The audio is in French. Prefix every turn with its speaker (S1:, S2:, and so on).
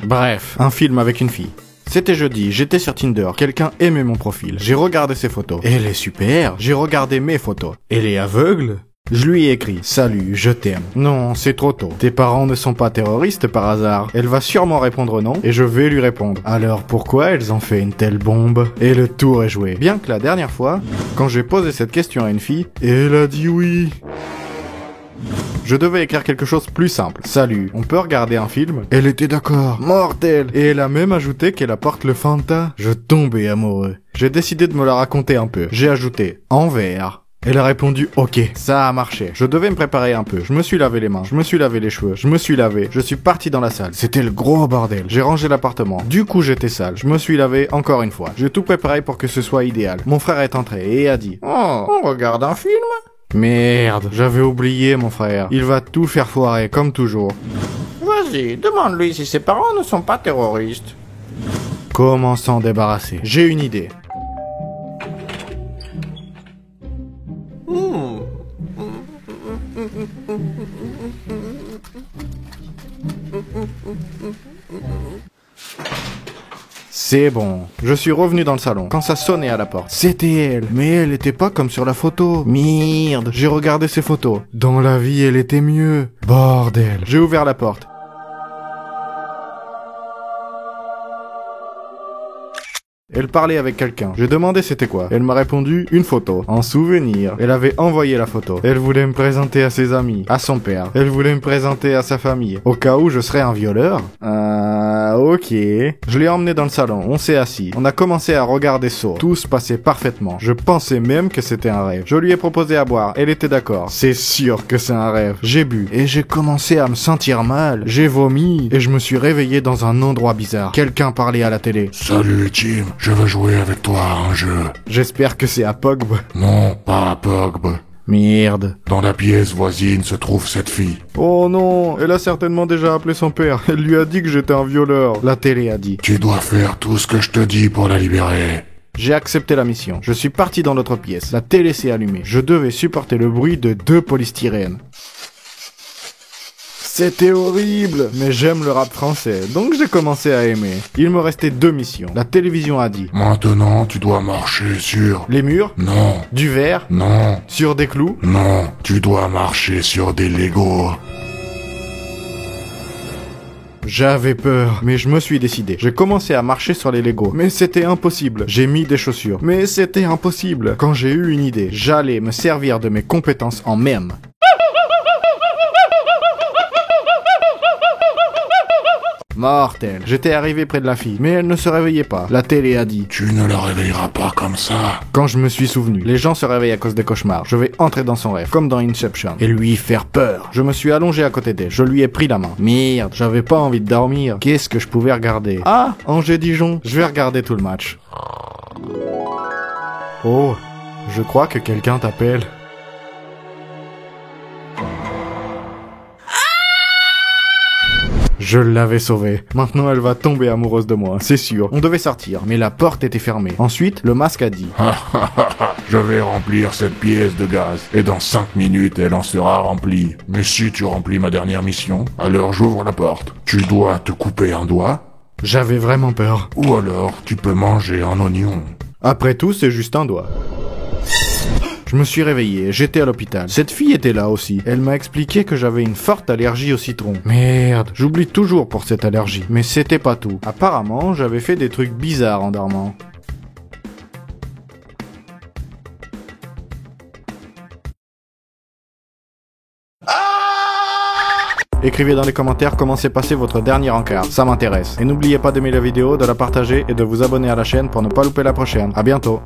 S1: Bref, un film avec une fille. C'était jeudi, j'étais sur Tinder, quelqu'un aimait mon profil, j'ai regardé ses photos. Elle est super, j'ai regardé mes photos. Elle est aveugle? Je lui ai écrit « Salut, je t'aime ». Non, c'est trop tôt. Tes parents ne sont pas terroristes par hasard. Elle va sûrement répondre non, et je vais lui répondre. Alors pourquoi elles ont fait une telle bombe? Et le tour est joué. Bien que la dernière fois, quand j'ai posé cette question à une fille, elle a dit oui. Je devais écrire quelque chose de plus simple. Salut, on peut regarder un film? Elle était d'accord. Mortel. Et elle a même ajouté qu'elle apporte le Fanta. Je tombais amoureux. J'ai décidé de me la raconter un peu. J'ai ajouté en vert. Elle a répondu ok, ça a marché. Je devais me préparer un peu. Je me suis lavé les mains, je me suis lavé les cheveux, je me suis lavé, je suis parti dans la salle. C'était le gros bordel. J'ai rangé l'appartement. Du coup j'étais sale. Je me suis lavé encore une fois. J'ai tout préparé pour que ce soit idéal. Mon frère est entré et a dit oh, on regarde un film? Merde, j'avais oublié mon frère. Il va tout faire foirer comme toujours. Vas-y, demande-lui si ses parents ne sont pas terroristes. Comment s'en débarrasser? J'ai une idée. C'est bon. Je suis revenu dans le salon quand ça sonnait à la porte. C'était elle, mais elle était pas comme sur la photo. Merde, j'ai regardé ses photos. Dans la vie, elle était mieux. Bordel. J'ai ouvert la porte. Elle parlait avec quelqu'un. J'ai demandé c'était quoi. Elle m'a répondu une photo. En souvenir. Elle avait envoyé la photo. Elle voulait me présenter à ses amis, à son père. Elle voulait me présenter à sa famille. Au cas où je serais un violeur. Ok. Je l'ai emmené dans le salon. On s'est assis. On a commencé à regarder Saw. Tout se passait parfaitement. Je pensais même que c'était un rêve. Je lui ai proposé à boire. Elle était d'accord. C'est sûr que c'est un rêve. J'ai bu. Et j'ai commencé à me sentir mal. J'ai vomi. Et je me suis réveillé dans un endroit bizarre. Quelqu'un parlait à la télé.
S2: Salut Jim, je veux jouer avec toi à un jeu.
S1: J'espère que c'est à Pogba.
S2: Non, pas à Pogba.
S1: Merde.
S2: Dans la pièce voisine se trouve cette fille.
S1: Oh non, elle a certainement déjà appelé son père. Elle lui a dit que j'étais un violeur. La télé a dit.
S2: Tu dois faire tout ce que je te dis pour la libérer.
S1: J'ai accepté la mission. Je suis parti dans l'autre pièce. La télé s'est allumée. Je devais supporter le bruit de 2 polystyrènes. C'était horrible, mais j'aime le rap français, donc j'ai commencé à aimer. Il me restait 2 missions. La télévision a dit.
S2: Maintenant, tu dois marcher sur...
S1: Les murs?
S2: Non.
S1: Du verre?
S2: Non.
S1: Sur des clous?
S2: Non. Tu dois marcher sur des Legos.
S1: J'avais peur, mais je me suis décidé. J'ai commencé à marcher sur les Legos, mais c'était impossible. J'ai mis des chaussures, mais c'était impossible. Quand j'ai eu une idée, j'allais me servir de mes compétences en mème. Mortel. J'étais arrivé près de la fille, mais elle ne se réveillait pas. La télé a dit.
S2: Tu ne la réveilleras pas comme ça.
S1: Quand je me suis souvenu, les gens se réveillent à cause des cauchemars. Je vais entrer dans son rêve, comme dans Inception, et lui faire peur. Je me suis allongé à côté d'elle, je lui ai pris la main. Merde, j'avais pas envie de dormir. Qu'est-ce que je pouvais regarder? Ah, Angers-Dijon. Je vais regarder tout le match. Oh, je crois que quelqu'un t'appelle. Je l'avais sauvée. Maintenant, elle va tomber amoureuse de moi, c'est sûr. On devait sortir, mais la porte était fermée. Ensuite, le masque a dit.
S2: Je vais remplir cette pièce de gaz. Et dans 5 minutes, elle en sera remplie. Mais si tu remplis ma dernière mission, alors j'ouvre la porte. Tu dois te couper un doigt.
S1: J'avais vraiment peur.
S2: Ou alors, tu peux manger un oignon.
S1: Après tout, c'est juste un doigt. Je me suis réveillé, j'étais à l'hôpital. Cette fille était là aussi. Elle m'a expliqué que j'avais une forte allergie au citron. Merde, j'oublie toujours pour cette allergie. Mais c'était pas tout. Apparemment, j'avais fait des trucs bizarres en dormant. Écrivez dans les commentaires comment s'est passé votre dernier encart, ça m'intéresse. Et n'oubliez pas d'aimer la vidéo, de la partager et de vous abonner à la chaîne pour ne pas louper la prochaine. À bientôt.